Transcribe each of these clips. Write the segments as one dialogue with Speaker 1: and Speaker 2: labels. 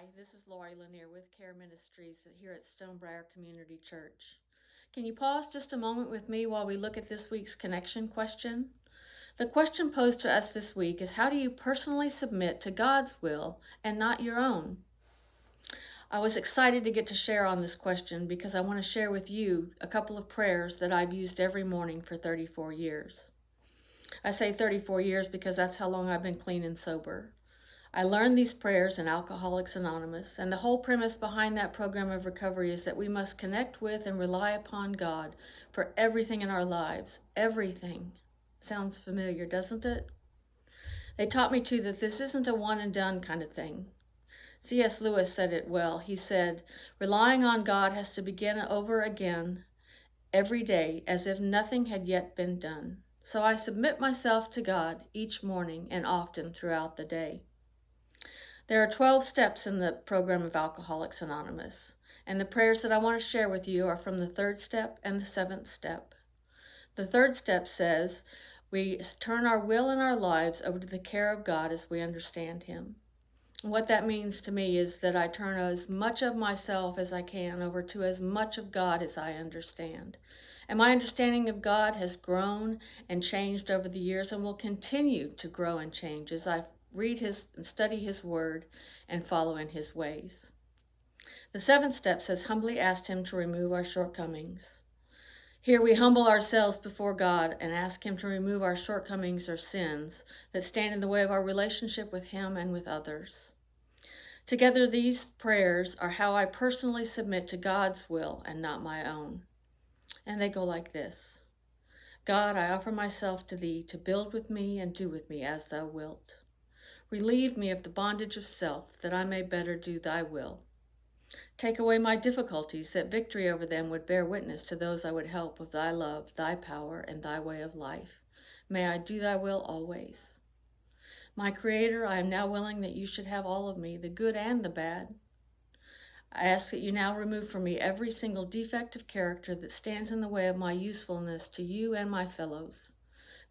Speaker 1: Hi, this is Lauri Lanier with Care Ministries here at Stonebriar Community Church. Can you pause just a moment with me while we look at this week's connection question? The question posed to us this week is, how do you personally submit to God's will and not your own? I was excited to get to share on this question because I want to share with you a couple of prayers that I've used every morning for 34 years. I say 34 years because that's how long I've been clean and sober. I learned these prayers in Alcoholics Anonymous, and the whole premise behind that program of recovery is that we must connect with and rely upon God for everything in our lives. Everything. Sounds familiar, doesn't it? They taught me too that this isn't a one and done kind of thing. C.S. Lewis said it well. He said, relying on God has to begin over again every day as if nothing had yet been done. So I submit myself to God each morning and often throughout the day. There are 12 steps in the program of Alcoholics Anonymous, and the prayers that I want to share with you are from the 3rd step and the 7th step. The 3rd step says, we turn our will and our lives over to the care of God as we understand Him. And what that means to me is that I turn as much of myself as I can over to as much of God as I understand. And my understanding of God has grown and changed over the years and will continue to grow and change as I read and study His Word and follow in His ways. The 7th step says, humbly ask Him to remove our shortcomings. Here we humble ourselves before God and ask Him to remove our shortcomings or sins that stand in the way of our relationship with Him and with others. Together, these prayers are how I personally submit to God's will and not my own. And they go like this. God, I offer myself to Thee to build with me and do with me as Thou wilt. Relieve me of the bondage of self, that I may better do Thy will. Take away my difficulties, that victory over them would bear witness to those I would help of Thy love, Thy power, and Thy way of life. May I do Thy will always. My Creator, I am now willing that You should have all of me, the good and the bad. I ask that You now remove from me every single defect of character that stands in the way of my usefulness to You and my fellows.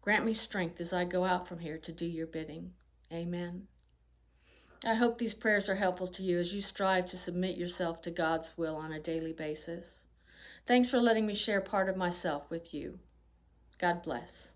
Speaker 1: Grant me strength as I go out from here to do Your bidding. Amen. I hope these prayers are helpful to you as you strive to submit yourself to God's will on a daily basis. Thanks for letting me share part of myself with you. God bless.